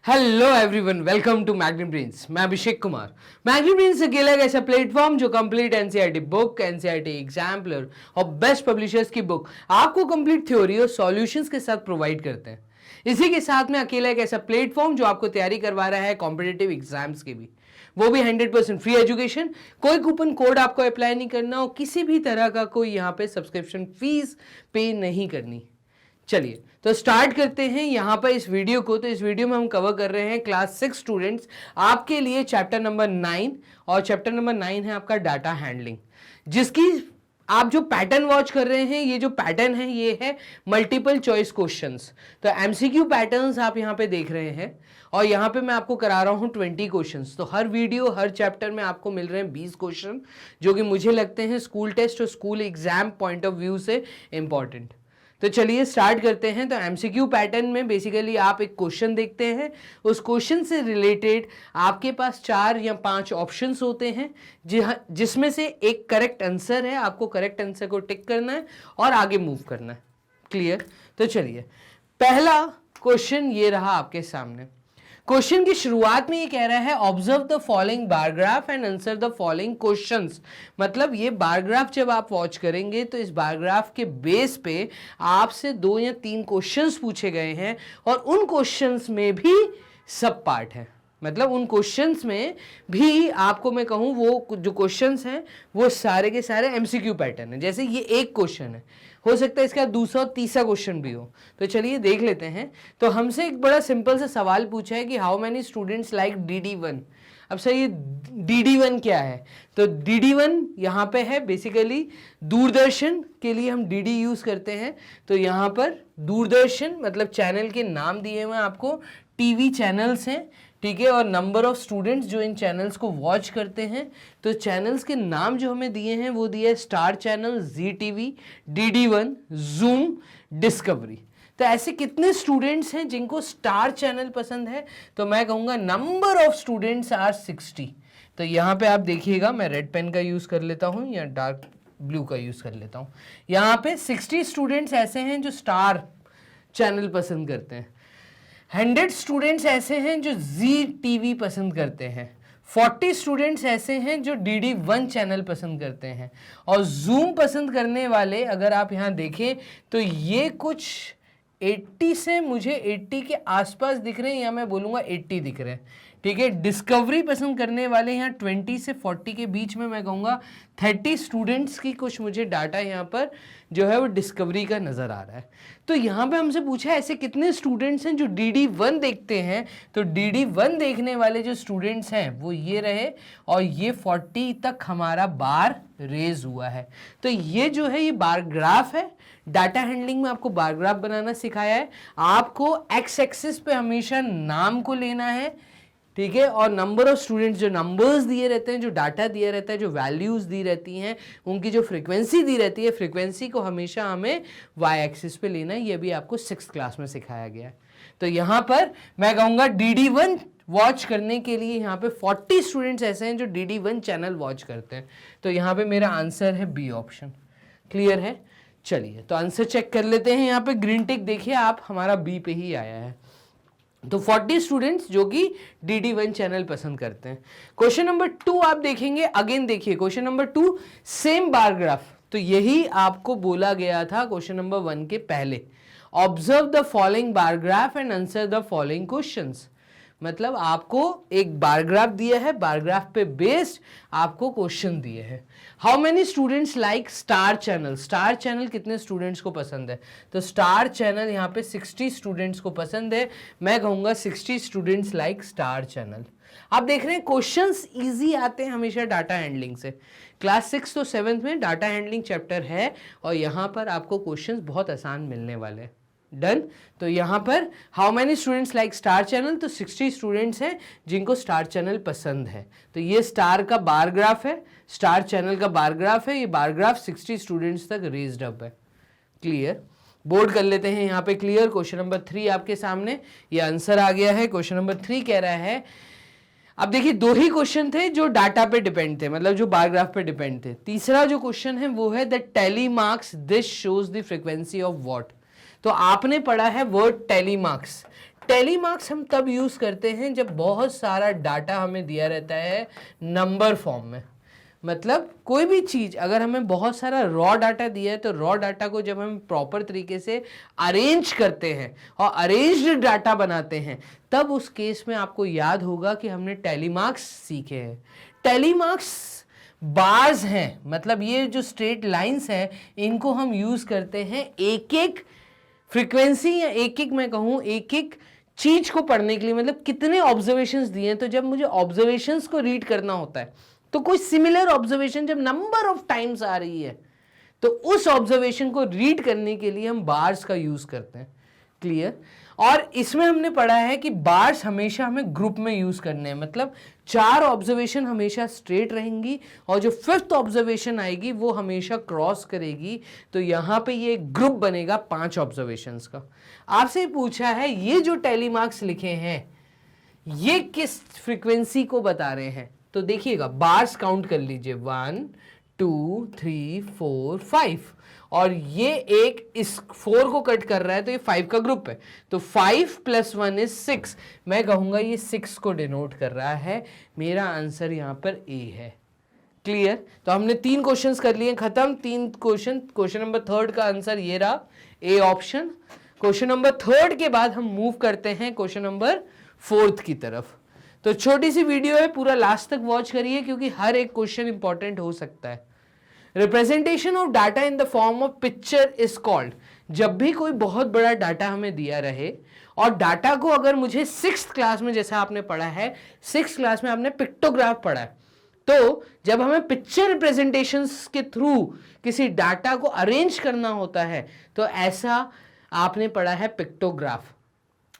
Hello everyone, welcome to Magnet Brains. मैं Abhishek Kumar. मैग्नी brains अकेला एक ऐसा प्लेटफॉर्म जो complete NCERT book, NCERT exemplar और बेस्ट पब्लिशर्स की बुक आपको कंप्लीट थ्योरी और सॉल्यूशंस के साथ प्रोवाइड करते हैं। इसी के साथ में अकेला एक ऐसा प्लेटफॉर्म जो आपको तैयारी करवा रहा है कॉम्पिटिटिव एग्जाम्स की भी, वो भी 100% फ्री एजुकेशन। कोई कूपन कोड आपको अप्लाई नहीं करना और किसी भी तरह का कोई यहाँ पे सब्सक्रिप्शन फीस पे नहीं करनी। चलिए तो स्टार्ट करते हैं यहाँ पर इस वीडियो को। तो इस वीडियो में हम कवर कर रहे हैं क्लास 6 स्टूडेंट्स आपके लिए चैप्टर नंबर 9, और चैप्टर नंबर 9 है आपका डाटा हैंडलिंग, जिसकी आप जो पैटर्न वॉच कर रहे हैं, ये जो पैटर्न है ये है मल्टीपल चॉइस क्वेश्चंस। तो एमसीक्यू पैटर्न्स आप यहाँ पे देख रहे हैं और यहाँ पे मैं आपको करा रहा हूँ 20 क्वेश्चंस। तो हर वीडियो हर चैप्टर में आपको मिल रहे हैं 20 क्वेश्चन, जो कि मुझे लगते हैं स्कूल टेस्ट और school exam point of view से इंपॉर्टेंट। तो चलिए स्टार्ट करते हैं। तो एमसीक्यू पैटर्न में बेसिकली आप एक क्वेश्चन देखते हैं, उस क्वेश्चन से रिलेटेड आपके पास 4 या 5 ऑप्शंस होते हैं, जिसमें से एक करेक्ट आंसर है। आपको करेक्ट आंसर को टिक करना है और आगे मूव करना है। क्लियर? तो चलिए, पहला क्वेश्चन ये रहा आपके सामने। क्वेश्चन की शुरुआत में ये कह रहा है observe the following bar graph and answer the following questions. मतलब ये बार ग्राफ जब आप वॉच करेंगे तो इस बार ग्राफ के बेस पे आपसे 2 या 3 क्वेश्चंस पूछे गए हैं और उन क्वेश्चंस में भी सब पार्ट है। मतलब उन क्वेश्चंस में भी आपको मैं कहूँ वो जो क्वेश्चंस हैं वो सारे के सारे एमसीक्यू पैटर्न है। जैसे ये एक क्वेश्चन है, हो सकता है इसका दूसरा और तीसरा क्वेश्चन भी हो। तो चलिए देख लेते हैं। तो हमसे एक बड़ा सिंपल सा सवाल पूछा है कि how many students like DD1। अब सर ये DD1 क्या है? तो DD1 यहाँ पे है बेसिकली दूरदर्शन के लिए हम DD यूज करते हैं। तो यहाँ पर दूरदर्शन मतलब चैनल के नाम दिए हुए हैं आपको, टीवी चैनल्स हैं, ठीक है, और नंबर ऑफ स्टूडेंट्स जो इन चैनल्स को वॉच करते हैं। तो चैनल्स के नाम जो हमें दिए हैं वो दिया है star channel, ZTV, DD1, zoom, discovery. तो ऐसे कितने स्टूडेंट्स हैं जिनको स्टार चैनल पसंद है? तो मैं कहूँगा नंबर ऑफ स्टूडेंट्स आर 60। तो यहाँ पे आप देखिएगा, मैं रेड पेन का यूज़ कर लेता हूँ या डार्क ब्लू का यूज़ कर लेता हूँ। यहाँ पे 60 स्टूडेंट्स ऐसे हैं जो स्टार चैनल पसंद करते हैं, 100 स्टूडेंट्स ऐसे हैं जो ZTV पसंद करते हैं, 40 स्टूडेंट्स ऐसे हैं जो DD1 चैनल पसंद करते हैं, और जूम पसंद करने वाले अगर आप यहाँ देखें तो ये कुछ 80 से मुझे 80 के आसपास दिख रहे हैं, या मैं बोलूँगा 80 दिख रहे हैं, ठीक है। डिस्कवरी पसंद करने वाले यहाँ 20 से 40 के बीच में, मैं कहूँगा 30 स्टूडेंट्स की कुछ मुझे डाटा यहाँ पर जो है वो डिस्कवरी का नज़र आ रहा है। तो यहाँ पे हमसे पूछा है ऐसे कितने स्टूडेंट्स हैं जो DD1 देखते हैं। तो DD1 देखने वाले जो स्टूडेंट्स हैं वो ये रहे, और ये 40 तक हमारा बार रेज हुआ है। तो ये जो है ये बार ग्राफ है। डाटा हैंडलिंग में आपको बार ग्राफ बनाना सिखाया है। आपको एक्स एक्सिस पे हमेशा नाम को लेना है, ठीक है, और नंबर ऑफ स्टूडेंट्स जो नंबर्स दिए रहते हैं, जो डाटा दिया रहता है, जो वैल्यूज दी रहती हैं, उनकी जो फ्रीक्वेंसी दी रहती है, फ्रीक्वेंसी को हमेशा हमें वाई एक्सिस पे लेना है। ये भी आपको 6th क्लास में सिखाया गया है। तो यहाँ पर मैं कहूँगा DD1 वॉच करने के लिए यहाँ पे 40 स्टूडेंट्स ऐसे हैं जो DD1 चैनल वॉच करते हैं। तो यहाँ पे मेरा आंसर है बी ऑप्शन। क्लियर है? चलिए तो आंसर चेक कर लेते हैं। यहाँ पे ग्रीन टिक देखिए आप, हमारा बी पे ही आया है। तो 40 स्टूडेंट्स जो कि DD1 चैनल पसंद करते हैं। क्वेश्चन नंबर 2 आप देखेंगे, अगेन देखिए question number 2 same bar graph. तो यही आपको बोला गया था क्वेश्चन नंबर 1 के पहले, observe the following bar graph and answer the following questions. मतलब आपको एक बार ग्राफ दिया है, बार ग्राफ पे बेस्ड आपको क्वेश्चन दिए हैं। How many students like star channel. Star channel कितने स्टूडेंट्स को पसंद है? तो स्टार चैनल यहाँ पे 60 स्टूडेंट्स को पसंद है। मैं कहूँगा 60 स्टूडेंट्स लाइक स्टार चैनल। आप देख रहे हैं क्वेश्चंस इजी आते हैं हमेशा डाटा हैंडलिंग से। क्लास 6 तो 7th में डाटा हैंडलिंग चैप्टर है और यहाँ पर आपको क्वेश्चंस बहुत आसान मिलने वाले हैं। डन। तो यहाँ पर how many students like star channel, तो 60 स्टूडेंट्स हैं जिनको स्टार चैनल पसंद है। तो ये स्टार का बार ग्राफ है, स्टार चैनल का बार ग्राफ है। ये बार ग्राफ 60 स्टूडेंट्स तक रेज्ड अप है। क्लियर? बोर्ड कर लेते हैं यहाँ पे क्लियर। क्वेश्चन नंबर 3 आपके सामने ये आंसर आ गया है। क्वेश्चन नंबर 3 कह रहा है, अब देखिए 2 ही क्वेश्चन थे जो डाटा पे डिपेंड थे, मतलब जो बार ग्राफ पे डिपेंड थे। तीसरा जो क्वेश्चन है वो है the tally marks this shows the frequency of what. तो आपने पढ़ा है वर्ड टेलीमार्क्स। टैली मार्क्स हम तब यूज करते हैं जब बहुत सारा डाटा हमें दिया रहता है नंबर फॉर्म में। मतलब कोई भी चीज अगर हमें बहुत सारा रॉ डाटा दिया है तो रॉ डाटा को जब हम प्रॉपर तरीके से अरेंज करते हैं और अरेंज्ड डाटा बनाते हैं, तब उस केस में आपको याद होगा कि हमने टैली मार्क्स सीखे हैं। टैली मार्क्स बार्स हैं, मतलब ये जो स्ट्रेट लाइंस हैं इनको हम यूज करते हैं एक एक फ्रीक्वेंसी या एक एक, मैं कहूँ एक एक चीज को पढ़ने के लिए। मतलब कितने ऑब्जर्वेशंस दिए हैं, तो जब मुझे ऑब्जर्वेशंस को रीड करना होता है तो कोई सिमिलर ऑब्जर्वेशन जब नंबर ऑफ टाइम्स आ रही है तो उस ऑब्जर्वेशन को रीड करने के लिए हम बार्स का यूज करते हैं। क्लियर? और इसमें हमने पढ़ा है कि बार्स हमेशा हमें ग्रुप में यूज करने हैं, मतलब 4 ऑब्जर्वेशन हमेशा स्ट्रेट रहेंगी और जो 5th ऑब्जर्वेशन आएगी वो हमेशा क्रॉस करेगी। तो यहां पे ये ग्रुप बनेगा 5 ऑब्जर्वेशंस का। आपसे पूछा है ये जो टैली मार्क्स लिखे हैं ये किस फ्रीक्वेंसी को बता रहे हैं, तो देखिएगा बार्स काउंट कर लीजिए 1 2 3 4 5, और ये एक इस 4 को कट कर रहा है तो ये 5 का ग्रुप है, तो 5 + 1 = 6। मैं कहूंगा ये 6 को डिनोट कर रहा है। मेरा आंसर यहां पर ए है। क्लियर? तो हमने 3 क्वेश्चंस कर लिए, खत्म 3 क्वेश्चन। क्वेश्चन नंबर 3 का आंसर ये रहा, ए ऑप्शन। क्वेश्चन नंबर 3 के बाद हम मूव करते हैं क्वेश्चन नंबर 4 की तरफ। तो छोटी सी वीडियो है, पूरा लास्ट तक वॉच करिए क्योंकि हर एक क्वेश्चन इंपॉर्टेंट हो सकता है। Representation of data in the form of picture is called. जब भी कोई बहुत बड़ा डाटा हमें दिया रहे और डाटा को अगर मुझे 6th क्लास में, जैसा आपने पढ़ा है 6th क्लास में आपने पिक्टोग्राफ पढ़ा है, तो जब हमें पिक्चर रिप्रेजेंटेशंस के थ्रू किसी डाटा को अरेंज करना होता है तो ऐसा आपने पढ़ा है पिक्टोग्राफ।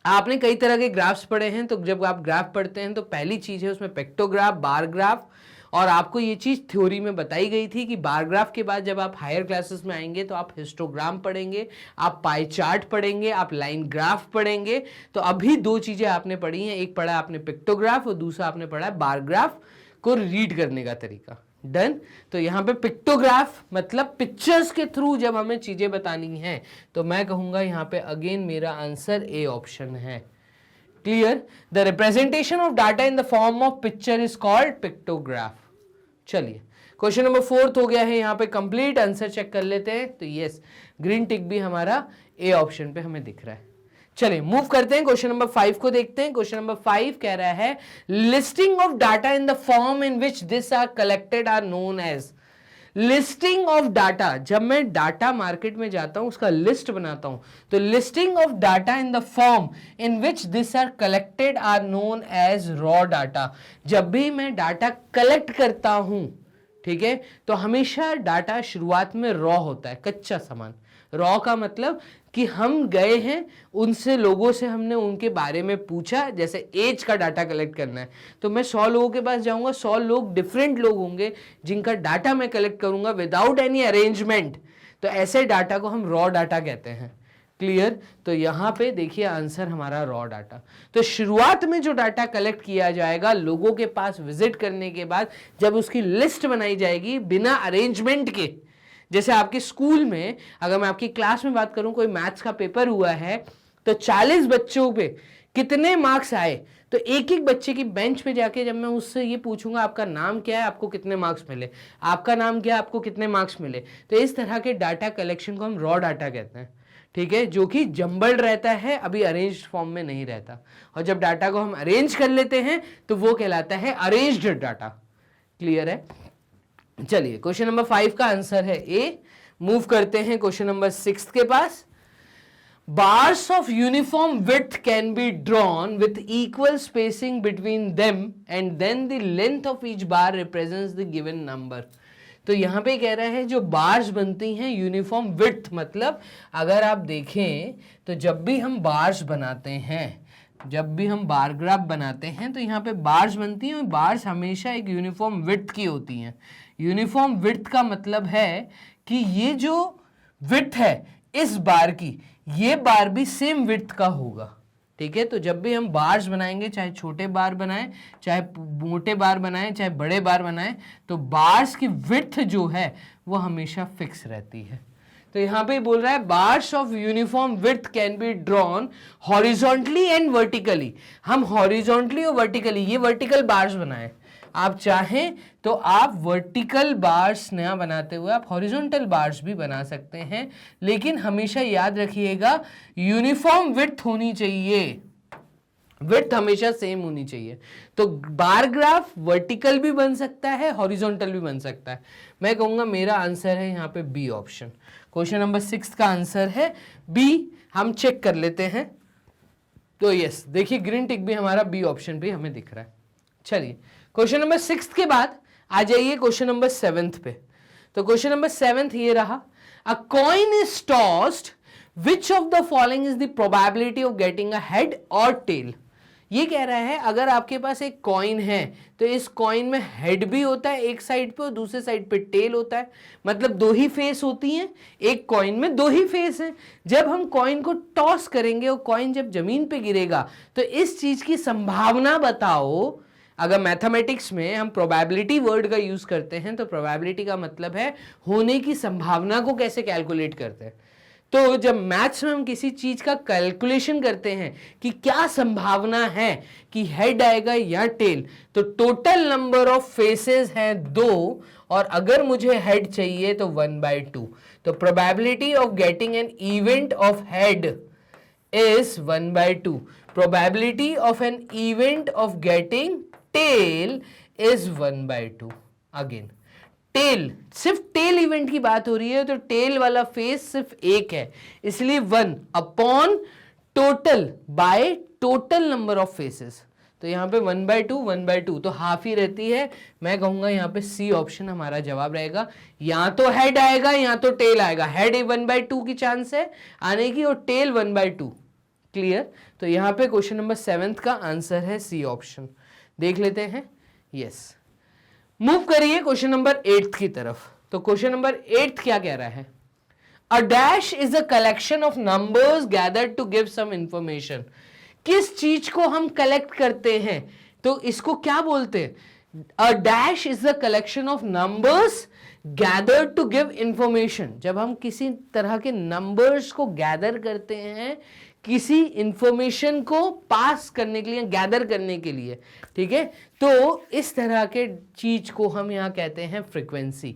आपने कई तरह के ग्राफ्स पढ़े हैं, तो जब आप ग्राफ पढ़ते हैं तो पहली चीज है उसमें पिक्टोग्राफ, बार ग्राफ। और आपको ये चीज थ्योरी में बताई गई थी कि बार ग्राफ के बाद जब आप हायर क्लासेस में आएंगे तो आप हिस्टोग्राम पढ़ेंगे, आप पाई चार्ट पढ़ेंगे, आप लाइन ग्राफ पढ़ेंगे। तो अभी 2 चीजें आपने पढ़ी हैं, एक पढ़ा आपने पिक्टोग्राफ और दूसरा आपने पढ़ा है बार ग्राफ को रीड करने का तरीका। डन? तो यहाँ पे पिक्टोग्राफ मतलब पिक्चर्स के थ्रू जब हमें चीजें बतानी हैं तो मैं कहूंगा यहाँ पे अगेन मेरा आंसर ए ऑप्शन है। Clear? The representation of data in the form of picture is called pictograph. चलिए क्वेश्चन नंबर 4 हो गया है यहाँ पे कंप्लीट। आंसर चेक कर लेते हैं, तो यस ग्रीन टिक भी हमारा ए ऑप्शन पे हमें दिख रहा है। चलिए मूव करते हैं, क्वेश्चन नंबर 5 को देखते हैं। क्वेश्चन नंबर 5 कह रहा है listing of data in the form in which this are collected are known as. Listing of data, जब मैं डाटा मार्केट में जाता हूं उसका लिस्ट बनाता हूं, तो listing of data in the form in which this are collected are known as raw data. जब भी मैं डाटा कलेक्ट करता हूं, ठीक है, तो हमेशा डाटा शुरुआत में रॉ होता है, कच्चा सामान। रॉ का मतलब कि हम गए हैं उनसे, लोगों से हमने उनके बारे में पूछा। जैसे एज का डाटा कलेक्ट करना है तो मैं 100 लोगों के पास जाऊंगा, 100 लोग डिफरेंट लोग होंगे जिनका डाटा मैं कलेक्ट करूंगा विदाउट एनी अरेंजमेंट, तो ऐसे डाटा को हम रॉ डाटा कहते हैं। क्लियर? तो यहाँ पे देखिए आंसर हमारा रॉ डाटा। तो शुरुआत में जो डाटा कलेक्ट किया जाएगा लोगों के पास विजिट करने के बाद, जब उसकी लिस्ट बनाई जाएगी बिना अरेंजमेंट के, जैसे आपके स्कूल में अगर मैं आपकी क्लास में बात करूं, कोई मैथ्स का पेपर हुआ है तो 40 बच्चों पे कितने मार्क्स आए, तो एक एक बच्चे की बेंच पे जाके जब मैं उससे ये पूछूंगा आपका नाम क्या है, आपको कितने मार्क्स मिले, आपका नाम क्या है, आपको कितने मार्क्स मिले। तो इस तरह के डाटा कलेक्शन को हम रॉ डाटा कहते हैं। ठीक है, जो कि जंबल्ड रहता है, अभी अरेंज्ड फॉर्म में नहीं रहता। और जब डाटा को हम अरेंज कर लेते हैं तो वो कहलाता है अरेंज्ड डाटा। क्लियर है? चलिए क्वेश्चन नंबर 5 का आंसर है ए। मूव करते हैं क्वेश्चन नंबर 6 के पास। Bars of uniform width can be drawn with equal spacing between them and then the length of each bar represents the given number। तो यहां पे कह रहा है जो बार्स बनती हैं यूनिफॉर्म विड्थ, मतलब अगर आप देखें तो जब भी हम बार्स बनाते हैं, जब भी हम बार ग्राफ बनाते हैं तो यहाँ पे बार्स बनती हैं और बार्स हमेशा एक यूनिफॉर्म विड्थ की होती हैं। यूनिफॉर्म विड्थ का मतलब है कि ये जो विड्थ है इस बार की, ये बार भी सेम विड्थ का होगा। ठीक है, तो जब भी हम बार्स बनाएंगे, चाहे छोटे बार बनाएं, चाहे मोटे बार बनाएं, चाहे बड़े बार बनाएं, तो बार्स की विड्थ जो है वो हमेशा फिक्स रहती है। तो यहाँ पे बोल रहा है bars of uniform width can be drawn horizontally and vertically. हम हॉरिजॉन्टली और वर्टिकली, ये वर्टिकल बार्स बनाए, आप चाहें तो आप वर्टिकल बार्स ना बनाते हुए आप हॉरिजॉन्टल बार्स भी बना सकते हैं, लेकिन हमेशा याद रखिएगा यूनिफॉर्म विड्थ होनी चाहिए, विड्थ हमेशा सेम होनी चाहिए। तो बार ग्राफ वर्टिकल भी बन सकता है, हॉरिजॉन्टल भी बन सकता है। मैं कहूंगा मेरा आंसर है यहाँ पे बी ऑप्शन। क्वेश्चन नंबर 6 का आंसर है बी। हम चेक कर लेते हैं। तो यस, देखिए ग्रीन टिक भी हमारा बी ऑप्शन पे हमें दिख रहा है। चलिए क्वेश्चन नंबर 6 के बाद आ जाइए क्वेश्चन नंबर 7 पे। तो क्वेश्चन नंबर 7 ये रहा, अ coin is tossed, which of the following is the probability of getting a head और टेल। ये कह रहा है अगर आपके पास एक कॉइन है तो इस कॉइन में हेड भी होता है एक साइड पे और दूसरे साइड पे टेल होता है, मतलब दो ही फेस होती हैं, एक कॉइन में दो ही फेस हैं। जब हम कॉइन को टॉस करेंगे और कॉइन जब जमीन पे गिरेगा तो इस चीज की संभावना बताओ। अगर मैथमेटिक्स में हम प्रोबेबिलिटी वर्ड का यूज करते हैं तो प्रोबेबिलिटी का मतलब है होने की संभावना को कैसे कैलकुलेट करते हैं। तो जब मैथ्स में हम किसी चीज का कैलकुलेशन करते हैं कि क्या संभावना है कि हेड आएगा या टेल, तो टोटल नंबर ऑफ फेसेस हैं 2 और अगर मुझे हेड चाहिए तो 1/2। तो probability of getting an event of head is 1/2। Probability of an event of getting tail is 1/2। Again tail, सिर्फ टेल इवेंट की बात हो रही है तो टेल वाला फेस सिर्फ एक है, इसलिए 1 upon total by total number of faces. तो यहाँ पे 1/2 तो हाफ ही रहती है। मैं कहूंगा यहाँ पे सी ऑप्शन हमारा जवाब रहेगा, या तो हेड आएगा या तो टेल आएगा। हेड 1/2 की चांस है आने की और टेल 1/2। क्लियर। तो यहाँ पे क्वेश्चन नंबर 7 का आंसर है सी ऑप्शन। देख लेते हैं। यस, मूव करिए क्वेश्चन नंबर 8 की तरफ। तो क्वेश्चन नंबर 8 क्या कह रहा है, a dash is a collection of numbers gathered to give some information. किस चीज को हम कलेक्ट करते हैं तो इसको क्या बोलते हैं, a dash is the collection of numbers gathered to give information. जब हम किसी तरह के नंबर्स को गैदर करते हैं किसी इंफॉर्मेशन को पास करने के लिए, गैदर करने के लिए, ठीक है, तो इस तरह के चीज को हम यहां कहते हैं फ्रीक्वेंसी।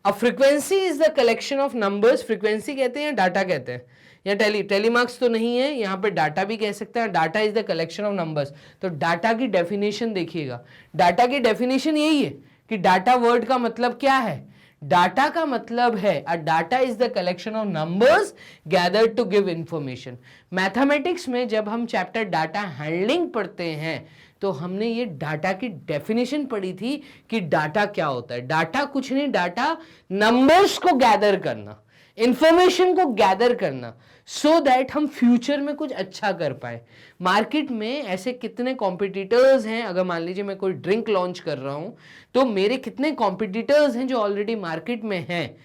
अब frequency is the collection of numbers, frequency कहते हैं, डाटा कहते हैं, या टेलीमार्क्स तो नहीं है, यहां पे डाटा भी कह सकते हैं। Data is the collection of numbers. तो डाटा की डेफिनेशन देखिएगा, डाटा की डेफिनेशन यही है कि डाटा वर्ड का मतलब क्या है, डाटा का मतलब है a data is the collection of numbers gathered to give information. Mathematics में जब हम चैप्टर डाटा हैंडलिंग पढ़ते हैं तो हमने ये डाटा की डेफिनेशन पढ़ी थी कि डाटा क्या होता है। डाटा कुछ नहीं, डाटा नंबर्स को गैदर करना, इंफॉर्मेशन को गैदर करना, सो दैट हम फ्यूचर में कुछ अच्छा कर पाए। मार्केट में ऐसे कितने कॉम्पिटिटर्स हैं, अगर मान लीजिए मैं कोई ड्रिंक लॉन्च कर रहा हूं तो मेरे कितने कॉम्पिटिटर्स हैं जो ऑलरेडी मार्केट में हैं,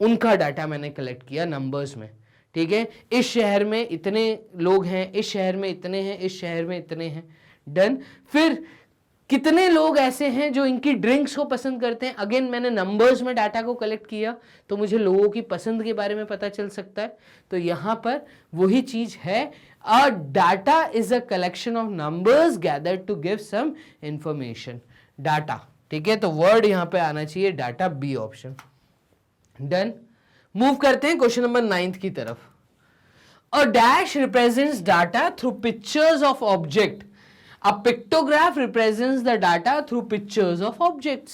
उनका डाटा मैंने कलेक्ट किया नंबर्स में, ठीक है। इस शहर में इतने लोग हैं, इस शहर में इतने हैं, इस शहर में इतने हैं, डन। फिर कितने लोग ऐसे हैं जो इनकी ड्रिंक्स को पसंद करते हैं, अगेन मैंने नंबर्स में डाटा को कलेक्ट किया तो मुझे लोगों की पसंद के बारे में पता चल सकता है। तो यहां पर वही चीज है, a data is a collection of numbers gathered to give some information. Data, ठीक है, तो वर्ड यहां पे आना चाहिए data, B option. Done. Move करते हैं क्वेश्चन नंबर 9 की तरफ। A dash represents data through pictures of object. A pictograph represents the data through pictures of objects.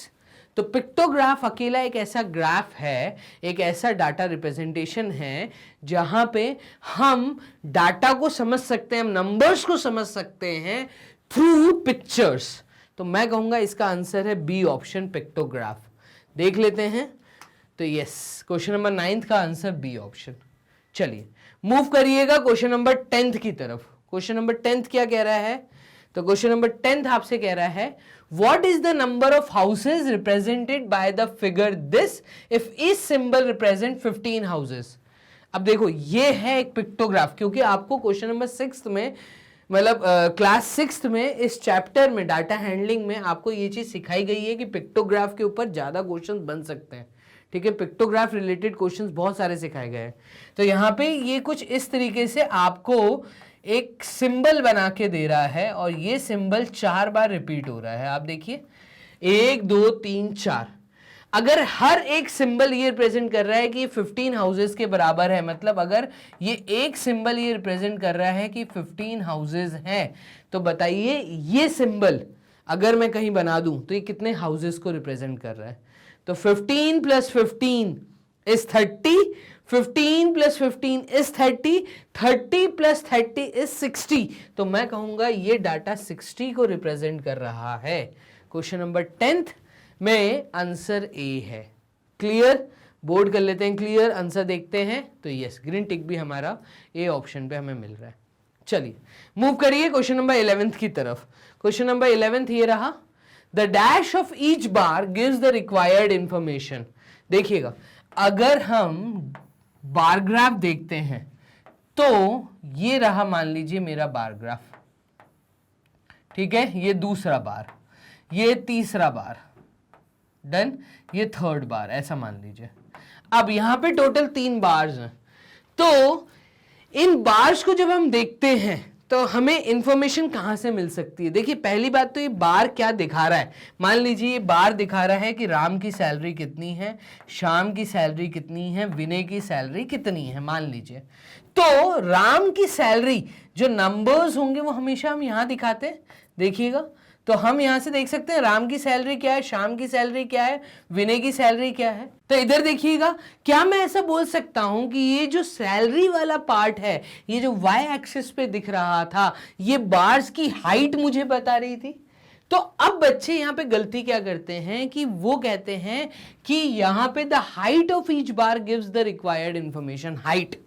तो पिक्टोग्राफ अकेला एक ऐसा ग्राफ है, एक ऐसा डाटा रिप्रेजेंटेशन है जहां पे हम डाटा को समझ सकते हैं, हम नंबर्स को समझ सकते हैं थ्रू पिक्चर्स। तो मैं कहूंगा इसका आंसर है बी ऑप्शन, पिक्टोग्राफ। देख लेते हैं। तो यस, क्वेश्चन नंबर 9 का आंसर बी ऑप्शन। चलिए मूव करिएगा क्वेश्चन नंबर 10 की तरफ। क्वेश्चन नंबर 10 क्या कह रहा है, तो क्वेश्चन नंबर 10 आपसे कह रहा है what is the number of houses represented by the figure this if each symbol represent 15 houses. अब देखो ये है एक पिक्टोग्राफ, क्योंकि आपको क्वेश्चन नंबर 6 में, मतलब क्लास 6 में इस चैप्टर में डाटा हैंडलिंग में आपको ये चीज सिखाई गई है कि पिक्टोग्राफ के ऊपर ज्यादा क्वेश्चन बन सकते हैं, ठीक है, पिक्टोग्राफ रिलेटेड क्वेश्चंस बहुत सारे सिखाए गए हैं। तो यहाँ पे ये कुछ इस तरीके से आपको एक सिंबल बना के दे रहा है और ये सिंबल 4 बार रिपीट हो रहा है। आप देखिए 1 2 3 4, अगर हर एक सिंबल ये रिप्रेजेंट कर रहा है कि 15 हाउसेस के बराबर है, मतलब अगर ये एक सिंबल ये रिप्रेजेंट कर रहा है कि 15 हाउसेस हैं, तो बताइए ये सिंबल अगर मैं कहीं बना दूं तो ये कितने हाउसेस को रिप्रेजेंट कर रहा है। तो 15 + 15 is 30, 15 + 15 is 30, 30 + 30 is 60। तो मैं कहूंगा ये डाटा 60 को रिप्रेजेंट कर रहा है। क्वेश्चन नंबर 10th में आंसर ए है। क्लियर, बोर्ड कर लेते हैं, क्लियर। आंसर देखते हैं तो यस, ग्रीन टिक भी हमारा ए ऑप्शन पे हमें मिल रहा है। चलिए मूव करिए क्वेश्चन नंबर 11th की तरफ। क्वेश्चन नंबर 11th ये रहा, the dash of each bar gives the required information. देखिएगा, अगर हम बार ग्राफ देखते हैं तो ये रहा, मान लीजिए मेरा बार ग्राफ, ठीक है, ये दूसरा बार, ये तीसरा बार, डन, ये थर्ड बार, ऐसा मान लीजिए। अब यहां पे टोटल 3 बार्स हैं, तो इन बार्स को जब हम देखते हैं तो हमें इंफॉर्मेशन कहां से मिल सकती है। देखिए पहली बात तो ये बार क्या दिखा रहा है, मान लीजिए ये बार दिखा रहा है कि राम की सैलरी कितनी है, श्याम की सैलरी कितनी है, विनय की सैलरी कितनी है, मान लीजिए। तो राम की सैलरी जो नंबर्स होंगे वो हमेशा हम यहां दिखाते हैं, देखिएगा। तो हम यहां से देख सकते हैं राम की सैलरी क्या है, श्याम की सैलरी क्या है, विनय की सैलरी क्या है। तो इधर देखिएगा, क्या मैं ऐसा बोल सकता हूं कि ये जो सैलरी वाला पार्ट है, ये जो वाई एक्सिस पे दिख रहा था, ये बार्स की हाइट मुझे बता रही थी। तो अब बच्चे यहां पे गलती क्या करते हैं कि वो कहते हैं कि यहां पे the height of each bar gives the required information, height.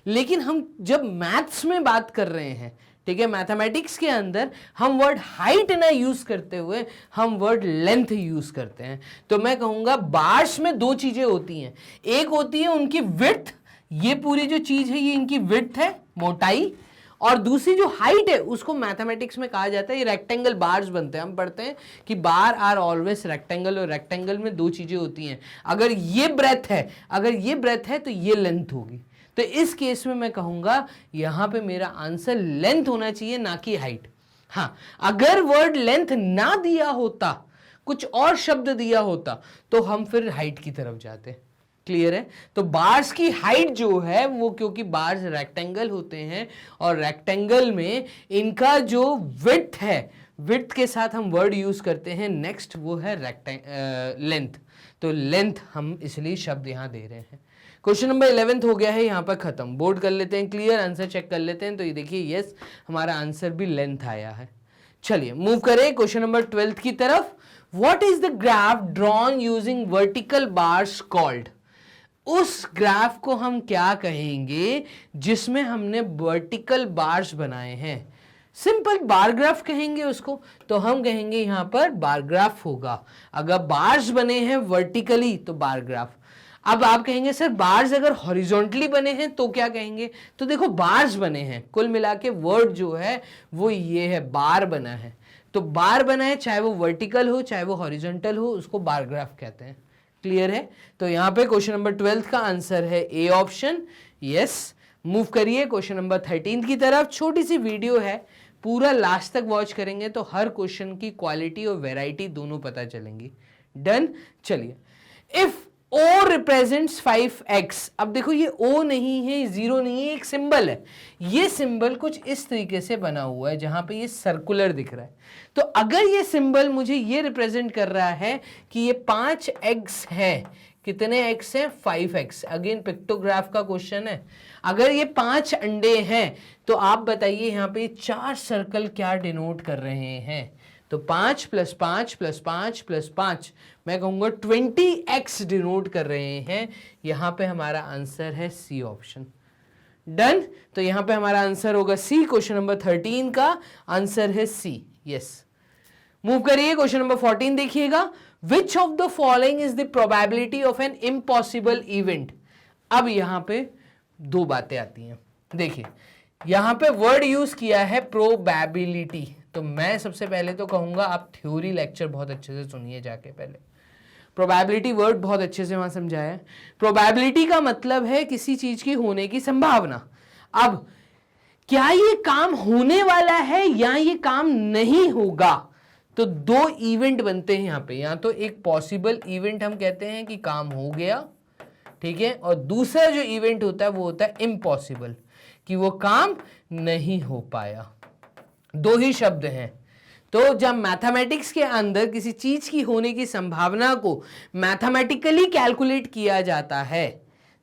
लेकिन हम जब मैथ्स में बात कर रहे हैं, ठीक है, मैथमेटिक्स के अंदर हम वर्ड हाइट ना यूज करते हुए हम वर्ड लेंथ यूज करते हैं। तो मैं कहूंगा बार्स में 2 चीजें होती हैं, एक होती है उनकी विड्थ, ये पूरी जो चीज है ये इनकी विड्थ है, मोटाई, और दूसरी जो हाइट है उसको मैथमेटिक्स में कहा जाता है, ये रेक्टेंगल बार्स बनते हैं। हम पढ़ते हैं कि बार आर ऑलवेज रेक्टेंगल, और रेक्टेंगल में 2 चीजें होती हैं, अगर ये ब्रेथ है, अगर ये ब्रेथ है तो ये लेंथ होगी। तो इस केस में मैं कहूंगा यहां पे मेरा आंसर लेंथ होना चाहिए, ना कि हाइट। हाँ, अगर वर्ड लेंथ ना दिया होता, कुछ और शब्द दिया होता, तो हम फिर हाइट की तरफ जाते। क्लियर है? तो बार्स की हाइट जो है वो, क्योंकि बार्स रेक्टेंगल होते हैं और रेक्टेंगल में इनका जो विड्थ है, विड्थ के साथ हम वर्ड यूज करते हैं नेक्स्ट, वो है लेंथ। तो लेंथ हम इसलिए शब्द यहां दे रहे हैं। क्वेश्चन नंबर 11th हो गया है यहाँ पर खत्म। बोर्ड कर लेते हैं, क्लियर, आंसर चेक कर लेते हैं। तो ये देखिए यस, हमारा आंसर भी लेंथ आया है। चलिए मूव करें क्वेश्चन नंबर 12th की तरफ। What is the graph drawn using vertical bars called? उस ग्राफ को हम क्या कहेंगे जिसमें हमने वर्टिकल बार्स बनाए हैं? सिंपल बार ग्राफ कहेंगे उसको। तो हम कहेंगे यहां पर बार ग्राफ होगा। अगर बार्स बने हैं वर्टिकली तो बार ग्राफ। अब आप कहेंगे सर बार्स अगर हॉरिजॉन्टली बने हैं तो क्या कहेंगे? तो देखो बार्स बने हैं, कुल मिला के वर्ड जो है वो ये है, बार बना है। तो बार बना है, चाहे वो वर्टिकल हो चाहे वो हॉरिजॉन्टल हो, उसको बार ग्राफ कहते हैं। क्लियर है? तो यहां पे क्वेश्चन नंबर 12th का आंसर है ए ऑप्शन। यस, मूव करिए क्वेश्चन नंबर 13 की तरफ। छोटी सी वीडियो है, पूरा लास्ट तक वॉच करेंगे तो हर क्वेश्चन की क्वालिटी और वेराइटी दोनों पता चलेंगी। डन। चलिए, इफ O रिप्रेजेंट्स 5x। अब देखो ये O नहीं है, 0 नहीं है, एक सिंबल है। ये सिंबल कुछ इस तरीके से बना हुआ है जहां पे ये सर्कुलर दिख रहा है। तो अगर ये सिंबल मुझे ये रिप्रेजेंट कर रहा है कि ये 5x है, कितने x है? 5x। अगेन पिक्टोग्राफ का क्वेश्चन है। अगर ये 5 अंडे हैं तो आप बताइए यहाँ पे 4 सर्कल क्या डिनोट कर रहे हैं? तो 5 + 5 + 5 + 5, मैं कहूंगा 20x डिनोट कर रहे हैं। यहां पे हमारा आंसर है सी ऑप्शन। डन। तो यहां पे हमारा आंसर होगा सी। क्वेश्चन नंबर 13 का आंसर है सी। यस, मूव करिए क्वेश्चन नंबर 14 देखिएगा। Which of the following is the probability of an impossible event? अब यहां पे 2 बातें आती हैं। देखिए यहां पे वर्ड यूज किया है प्रोबेबिलिटी। तो मैं सबसे पहले तो कहूंगा आप थ्योरी लेक्चर बहुत अच्छे से सुनिए जाके पहले। प्रोबेबिलिटी वर्ड बहुत अच्छे से वहां समझाया है। प्रोबेबिलिटी का मतलब है किसी चीज की होने की संभावना। अब क्या ये काम होने वाला है या ये काम नहीं होगा, तो दो इवेंट बनते हैं यहां पे। या तो एक पॉसिबल इवेंट हम कहते हैं कि काम हो गया, ठीक है, और दूसरा जो इवेंट होता है वो होता है इम्पॉसिबल, कि वो काम नहीं हो पाया। दो ही शब्द हैं। तो जब मैथमेटिक्स के अंदर किसी चीज की होने की संभावना को मैथमेटिकली कैलकुलेट किया जाता है,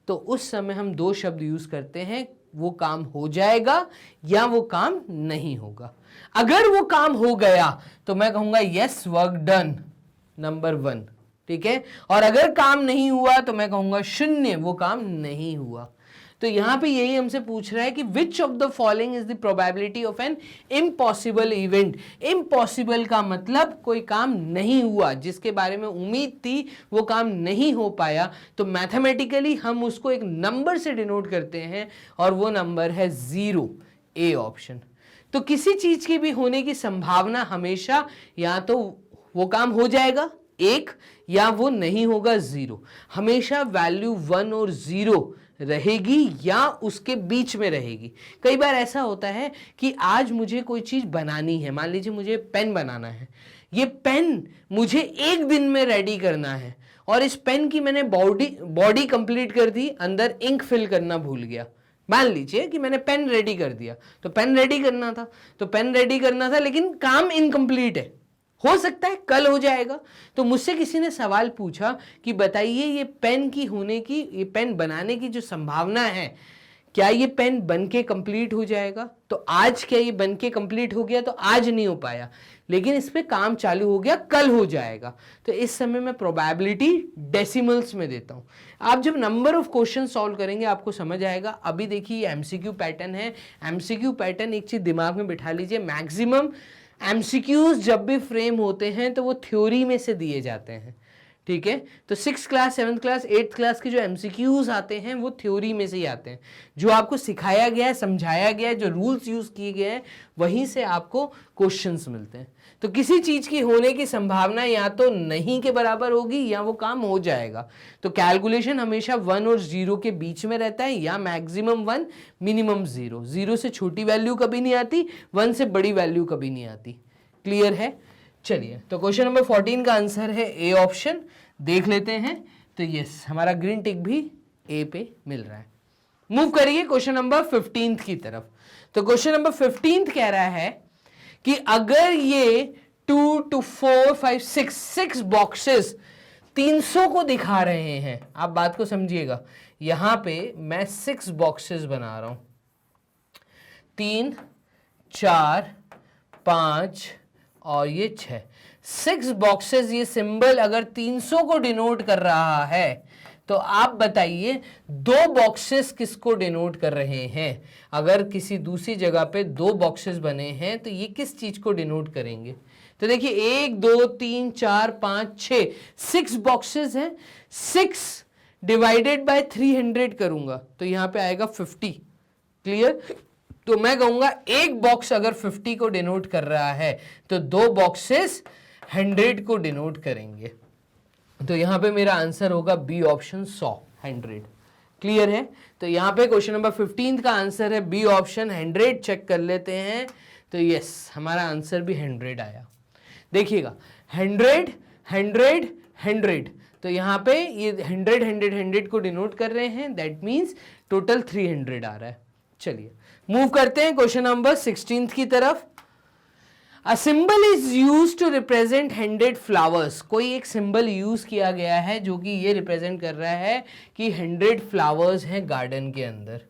तो उस समय हम दो शब्द यूज करते हैं, वो काम हो जाएगा या वो काम नहीं होगा। अगर वो काम हो गया तो मैं कहूंगा यस, वर्क डन, नंबर 1, ठीक है। और अगर काम नहीं हुआ तो मैं कहूंगा 0, वो काम नहीं हुआ। तो यहां पे यही हमसे पूछ रहा है कि which of the following is the probability of an impossible event. Impossible का मतलब कोई काम नहीं हुआ, जिसके बारे में उम्मीद थी वो काम नहीं हो पाया, तो मैथमेटिकली हम उसको एक नंबर से डिनोट करते हैं और वो नंबर है 0, ए ऑप्शन। तो किसी चीज की भी होने की संभावना हमेशा या तो वो काम हो जाएगा 1 या वो नहीं होगा 0। हमेशा वैल्यू 1 और 0 रहेगी या उसके बीच में रहेगी। कई बार ऐसा होता है कि आज मुझे कोई चीज बनानी है, मान लीजिए मुझे पेन बनाना है, ये पेन मुझे 1 दिन में रेडी करना है और इस पेन की मैंने बॉडी कंप्लीट कर दी, अंदर इंक फिल करना भूल गया। मान लीजिए कि मैंने पेन रेडी कर दिया, तो पेन रेडी करना था, लेकिन काम इनकम्प्लीट है। हो सकता है कल हो जाएगा। तो मुझसे किसी ने सवाल पूछा कि बताइए ये पेन बनाने की जो संभावना है, क्या ये पेन बन के कंप्लीट हो जाएगा? तो आज क्या ये बन के कंप्लीट हो गया? तो आज नहीं हो पाया, लेकिन इस पे काम चालू हो गया, कल हो जाएगा। तो इस समय मैं प्रोबेबिलिटी डेसिमल्स में देता हूं। आप जब नंबर ऑफ क्वेश्चन सॉल्व करेंगे आपको समझ आएगा। अभी देखिए एमसीक्यू पैटर्न है। एमसीक्यू पैटर्न एक चीज दिमाग में बिठा लीजिए, मैक्सिमम एमसीक्यूज जब भी फ्रेम होते हैं तो वो थ्योरी में से दिए जाते हैं, ठीक है। तो 6th class, 7th class, 8th class के जो एमसीक्यूज आते हैं वो थ्योरी में से ही आते हैं। जो आपको सिखाया गया है, समझाया गया है, जो रूल्स यूज किए गए हैं, वहीं से आपको क्वेश्चंस मिलते हैं। तो किसी चीज की होने की संभावना या तो नहीं के बराबर होगी या वो काम हो जाएगा। तो कैलकुलेशन हमेशा 1 और 0 के बीच में रहता है, या मैक्सिमम 1 मिनिमम 0। 0 से छोटी वैल्यू कभी नहीं आती, 1 से बड़ी वैल्यू कभी नहीं आती। क्लियर है? चलिए, तो क्वेश्चन नंबर 14 का आंसर है ए ऑप्शन। देख लेते हैं। तो यस, हमारा ग्रीन टिक भी ए पे मिल रहा है। मूव करिए क्वेश्चन नंबर 15 की तरफ। तो क्वेश्चन नंबर 15 कह रहा है कि अगर ये 2 to 4 5 6 बॉक्सेस 300 को दिखा रहे हैं, आप बात को समझिएगा। यहां पे मैं 6 बॉक्सेस बना रहा हूं, 3 4 5 और ये 6 बॉक्सेस। ये सिंबल अगर 300 को डिनोट कर रहा है तो आप बताइए 2 बॉक्सेस किसको डिनोट कर रहे हैं? अगर किसी दूसरी जगह पे 2 बॉक्सेस बने हैं तो ये किस चीज को डिनोट करेंगे? तो देखिए 1 2 3 4 5 6 बॉक्सेस हैं। 6 डिवाइडेड बाय 300 करूंगा तो यहां पे आएगा 50। क्लियर? तो मैं कहूंगा एक बॉक्स अगर 50 को डिनोट कर रहा है तो 2 बॉक्सेस 100 को डिनोट करेंगे। तो यहां पे मेरा आंसर होगा बी ऑप्शन 100, 100। क्लियर है? तो यहां पे क्वेश्चन नंबर 15 का आंसर है बी ऑप्शन 100। चेक कर लेते हैं। तो यस, हमारा आंसर भी 100 आया। देखिएगा 100 100 100, तो यहां पे ये 100 100 100 को डिनोट कर रहे हैं, दैट मीन्स टोटल 300 आ रहा है। चलिए मूव करते हैं क्वेश्चन नंबर 16 की तरफ। A symbol is used to represent 100 flowers। कोई एक सिंबल यूज किया गया है जो कि ये रिप्रेजेंट कर रहा है कि 100 फ्लावर्स हैं गार्डन के अंदर।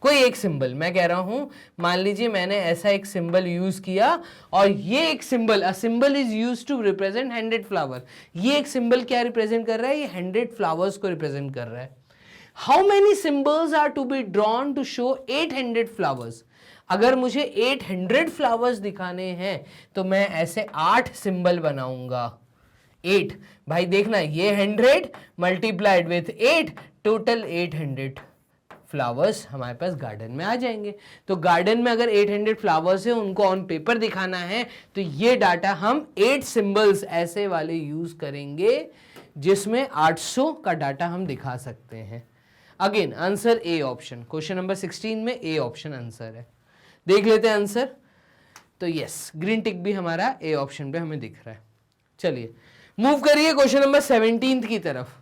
कोई एक सिंबल, मैं कह रहा हूं, मान लीजिए मैंने ऐसा एक सिंबल यूज किया और ये एक symbol, a symbol is use to represent 100 flower. ये एक सिंबल क्या रिप्रेजेंट कर रहा है? ये 100 फ्लावर्स को रिप्रेजेंट कर रहा है। How many symbols are to be drawn to show 800 flowers? अगर मुझे 800 फ्लावर्स दिखाने हैं तो मैं ऐसे 8 सिंबल बनाऊंगा। 8, भाई देखना, ये 100 मल्टीप्लाइड विथ 8, टोटल 800। फ्लावर्स हमारे पास गार्डन में आ जाएंगे। तो गार्डन में अगर 800 फ्लावर्स है, उनको ऑन पेपर दिखाना है, तो ये डाटा हम 8 सिंबल्स ऐसे वाले यूज करेंगे जिसमें 800 का डाटा हम दिखा सकते हैं। Again answer A option, question number 16 में ए ऑप्शन आंसर है। देख लेते हैं आंसर। तो यस, ग्रीन टिक भी हमारा ए ऑप्शन पे हमें दिख रहा है। चलिए मूव करिए क्वेश्चन नंबर 17 की तरफ।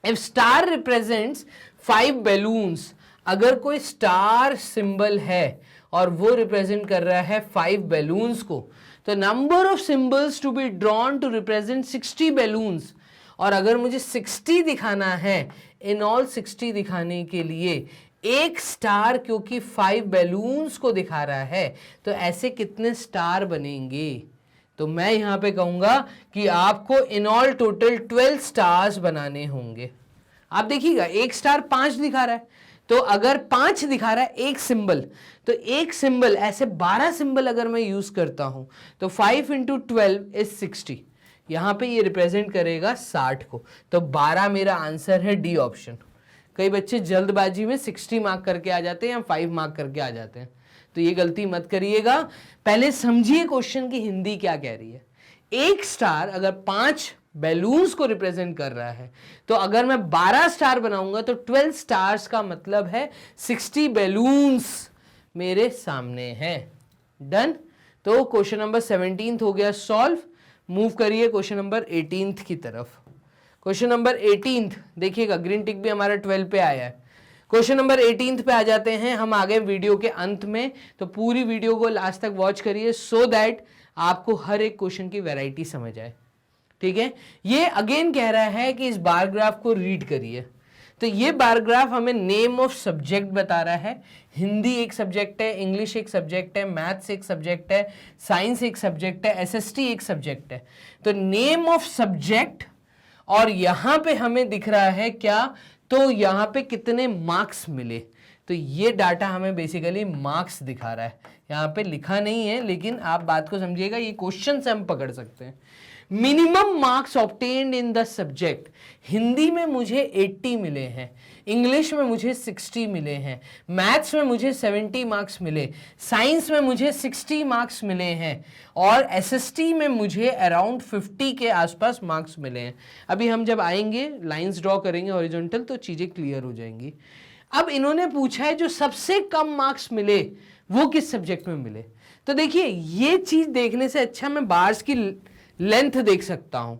इफ स्टार रिप्रेजेंट्स 5 बैलून्स, अगर कोई स्टार सिंबल है और वो रिप्रेजेंट कर रहा है 5 बैलून्स को, तो number of symbols to be drawn to represent 60 balloons, और अगर मुझे 60 दिखाना है, इन ऑल 60 दिखाने के लिए एक स्टार क्योंकि 5 बैलून्स को दिखा रहा है, तो ऐसे कितने स्टार बनेंगे? तो मैं यहां पे कहूंगा कि आपको इन ऑल टोटल 12 स्टार्स बनाने होंगे। आप देखिएगा एक स्टार 5 दिखा रहा है, तो अगर 5 दिखा रहा है एक सिंबल, तो एक सिंबल ऐसे 12 सिंबल अगर मैं यूज करता हूं, तो 5 × 12 इज 60। यहां पे ये रिप्रेजेंट करेगा 60 को, तो 12 मेरा आंसर है डी ऑप्शन। कई बच्चे जल्दबाजी में 60 मार्क करके आ जाते हैं या 5 मार्क करके आ जाते हैं, तो ये गलती मत करिएगा। पहले समझिए क्वेश्चन की हिंदी क्या कह रही है। एक स्टार अगर 5 बैलून्स को रिप्रेजेंट कर रहा है, तो अगर मैं 12 स्टार बनाऊंगा तो 12 स्टार्स का मतलब है 60 बैलून्स मेरे सामने हैं। डन। तो क्वेश्चन नंबर 17 हो गया सॉल्व। मूव करिए क्वेश्चन नंबर 18 की तरफ। क्वेश्चन नंबर 18 देखिएगा, ग्रीन टिक भी हमारा 12 पे आया है। क्वेश्चन नंबर 18 पे आ जाते हैं हम आगे वीडियो के अंत में, तो पूरी वीडियो को लास्ट तक वॉच करिए सो दैट आपको हर एक क्वेश्चन की वैरायटी समझ आए। ठीक है, ये अगेन कह रहा है कि इस बार ग्राफ को रीड करिए। तो ये बार ग्राफ हमें नेम ऑफ सब्जेक्ट बता रहा है। हिंदी एक सब्जेक्ट है, इंग्लिश एक सब्जेक्ट है, मैथ्स एक सब्जेक्ट है, साइंस एक सब्जेक्ट है, एसएसटी एक सब्जेक्ट है। तो नेम ऑफ सब्जेक्ट, और यहां पे हमें दिख रहा है क्या, तो यहां पे कितने मार्क्स मिले। तो ये डाटा हमें बेसिकली मार्क्स दिखा रहा है, यहां पे लिखा नहीं है, लेकिन आप बात को समझिएगा, ये क्वेश्चन से हम पकड़ सकते हैं। Minimum marks obtained in the subject, Hindi में मुझे 80 मिले हैं, इंग्लिश में मुझे 60 मिले हैं, मैथ्स में मुझे 70 मार्क्स मिले, साइंस में मुझे 60 मार्क्स मिले हैं, और एसएसटी में मुझे अराउंड 50 के आसपास मार्क्स मिले हैं। अभी हम जब आएंगे लाइंस ड्रॉ करेंगे हॉरिजॉन्टल, तो चीजें क्लियर हो जाएंगी। अब इन्होंने पूछा है जो सबसे कम मार्क्स मिले वो किस सब्जेक्ट में मिले। तो देखिए ये चीज देखने से अच्छा मैं बार्स की लेंथ देख सकता हूं।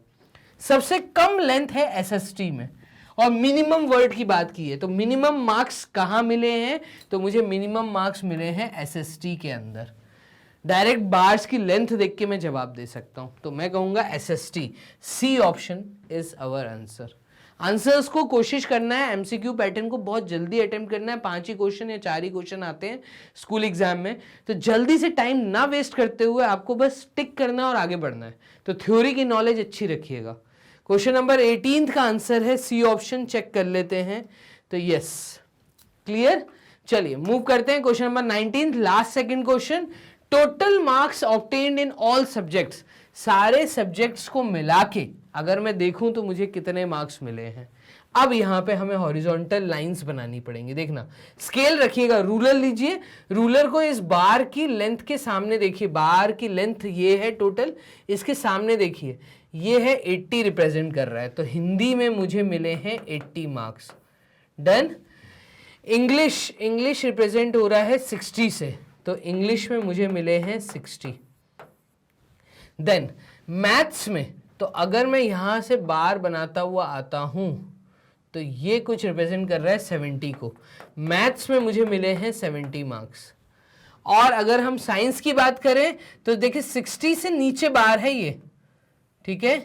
सबसे कम लेंथ है एसएसटी में, और मिनिमम वर्ड की बात की है, तो मिनिमम मार्क्स कहां मिले हैं, तो मुझे मिनिमम मार्क्स मिले हैं एसएसटी के अंदर। डायरेक्ट बार्स की लेंथ देख के मैं जवाब दे सकता हूं, तो मैं कहूंगा SST, C option is our answer. Answers को कोशिश करना है, एमसीक्यू पैटर्न को बहुत जल्दी अटेम्प्ट करना है। 5 ही क्वेश्चन या 4 ही क्वेश्चन आते हैं स्कूल एग्जाम में, तो जल्दी से टाइम ना वेस्ट करते हुए आपको बस टिक करना और आगे बढ़ना है। तो थ्योरी की नॉलेज अच्छी रखिएगा। क्वेश्चन नंबर 18 का आंसर है सी ऑप्शन, चेक कर लेते हैं। तो यस, क्लियर। चलिए मूव करते हैं question number 19, last second question. Total marks obtained in all subjects, सारे सब्जेक्ट्स को मिला के अगर मैं देखूं तो मुझे कितने मार्क्स मिले हैं। अब यहां पे हमें हॉरिजॉन्टल लाइंस बनानी पड़ेंगी। देखना स्केल रखिएगा, रूलर लीजिए, रूलर को इस बार की लेंथ के सामने देखिए, बार की लेंथ ये है टोटल, इसके सामने देखिए ये है 80 रिप्रेजेंट कर रहा है, तो हिंदी में मुझे मिले हैं 80 मार्क्स। डन। इंग्लिश रिप्रेजेंट हो रहा है 60 से, तो इंग्लिश में मुझे मिले हैं 60। देन मैथ्स में, तो अगर मैं यहां से बार बनाता हुआ आता हूं तो ये कुछ रिप्रेजेंट कर रहा है 70 को, मैथ्स में मुझे मिले हैं 70 मार्क्स। और अगर हम साइंस की बात करें तो देखिए 60 से नीचे बार है ये, ठीक है,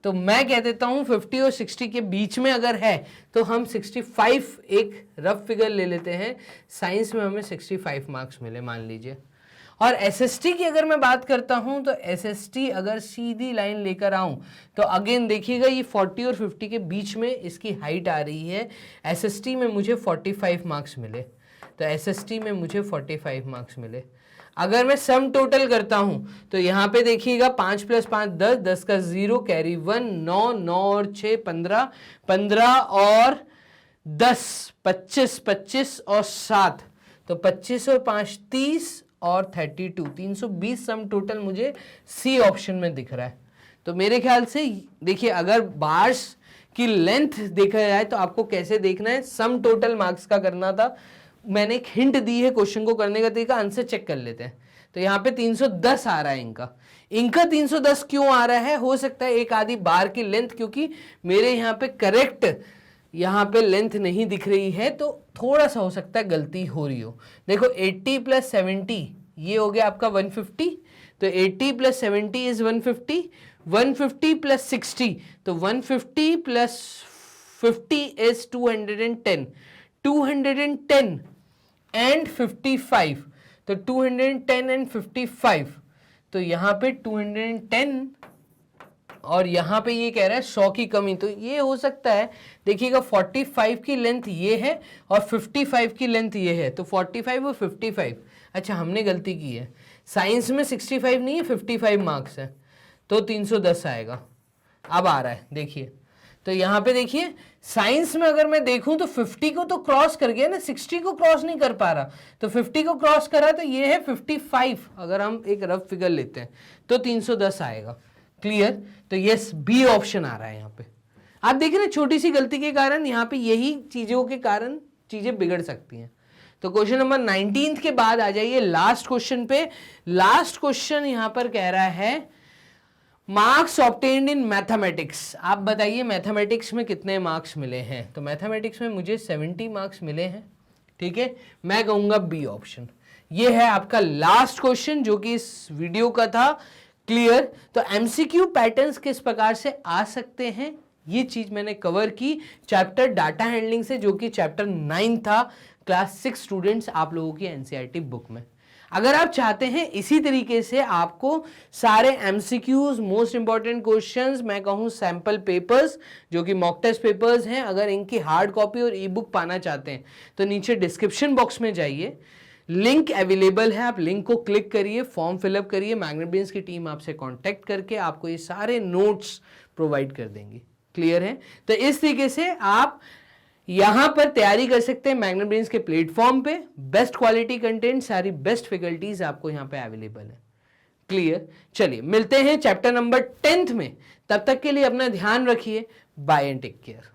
तो मैं कह देता हूं 50 और 60 के बीच में अगर है तो हम 65 एक रफ फिगर ले लेते हैं। साइंस में हमें 65 मार्क्स मिले मान लीजिए। और एसएसटी की अगर मैं बात करता हूं तो एसएसटी अगर सीधी लाइन लेकर आऊं तो अगेन देखिएगा ये 40 और 50 के बीच में इसकी हाइट आ रही है। एसएसटी में मुझे 45 मार्क्स मिले, तो एसएसटी में मुझे 45 मार्क्स मिले। अगर मैं सम टोटल करता हूं तो यहां पे देखिएगा 5 + 5 10, 10 का 0 कैरी 1, 9 9 और 6 15, 15 और 10, 25, 25 और 7, तो 25 और 5 30 और 32, 320 सम टोटल मुझे सी ऑप्शन में दिख रहा है। तो मेरे ख्याल से देखिए, अगर बार्स की लेंथ देखा जाए तो आपको कैसे देखना है, सम टोटल मार्क्स का करना था। मैंने एक हिंट दी है क्वेश्चन को करने का तरीका, आंसर चेक कर लेते हैं। तो यहाँ पे 310 आ रहा है इनका 310 क्यों आ रहा है? हो सकता है एक आधी बार की लेंथ, क्योंकि मेरे यहाँ पे करेक्ट यहाँ पे लेंथ नहीं दिख रही है, तो थोड़ा सा हो सकता है गलती हो रही हो। देखो 80 + 70 ये हो गया आपका 150, तो 80 + 70 इज 150, 150 + 60, तो 150 + 50 इज 210, 210 एंड 55, तो 210 एंड 55, तो यहाँ पे 210 और यहाँ पे ये कह रहा है 100 की कमी, तो ये हो सकता है। देखिएगा 45 की लेंथ ये है और 55 की लेंथ ये है, तो 45 और 55, अच्छा हमने गलती की है, साइंस में 65 नहीं है, 55 मार्क्स है, तो 310 आएगा। अब आ रहा है देखिए, तो यहाँ पे देखिए साइंस में अगर मैं देखूं तो 50 को तो क्रॉस कर गया ना, 60 को क्रॉस नहीं कर पा रहा, तो 50 को क्रॉस करा तो ये है 55, अगर हम एक रफ फिगर लेते हैं तो 310 आएगा। क्लियर? तो यस, बी ऑप्शन आ रहा है यहाँ पे। आप देख रहे हैं छोटी सी गलती के कारण यहाँ पे यही चीजों के कारण चीजें बिगड़ सकती हैं। तो क्वेश्चन नंबर 19 के बाद आ जाइए लास्ट क्वेश्चन पे। लास्ट क्वेश्चन यहाँ पर कह रहा है मार्क्स ऑब्टेन्ड इन मैथमेटिक्स। आप बताइए मैथमेटिक्स में कितने मार्क्स मिले हैं? तो मैथमेटिक्स में मुझे 70 मार्क्स मिले हैं। ठीक है, मैं कहूंगा बी ऑप्शन। ये है आपका लास्ट क्वेश्चन जो कि इस वीडियो का था। क्लियर? तो एमसीक्यू पैटर्न्स किस प्रकार से आ सकते हैं ये चीज मैंने कवर की चैप्टर डाटा हैंडलिंग से, जो कि चैप्टर 9 था क्लास 6 स्टूडेंट्स आप लोगों की एनसीईआरटी बुक में। अगर आप चाहते हैं इसी तरीके से आपको सारे एमसीक्यूज, मोस्ट इंपॉर्टेंट क्वेश्चंस, मैं कहूं सैंपल पेपर्स जो कि मॉक टेस्ट पेपर्स हैं, अगर इनकी हार्ड कॉपी और ई बुक पाना चाहते हैं तो नीचे डिस्क्रिप्शन बॉक्स में जाइए, लिंक अवेलेबल है, आप लिंक को क्लिक करिए, फॉर्म फिलअप करिए, मैग्नेट ब्रेन्स की टीम आपसे कांटेक्ट करके आपको ये सारे नोट्स प्रोवाइड कर देंगी। क्लियर है? तो इस तरीके से आप यहां पर तैयारी कर सकते हैं मैग्नेट ब्रेन्स के प्लेटफॉर्म पे। बेस्ट क्वालिटी कंटेंट, सारी बेस्ट फैकल्टीज आपको यहां पे अवेलेबल है। क्लियर? चलिए मिलते हैं चैप्टर नंबर 10th में, तब तक के लिए अपना ध्यान रखिए। Bye and take care.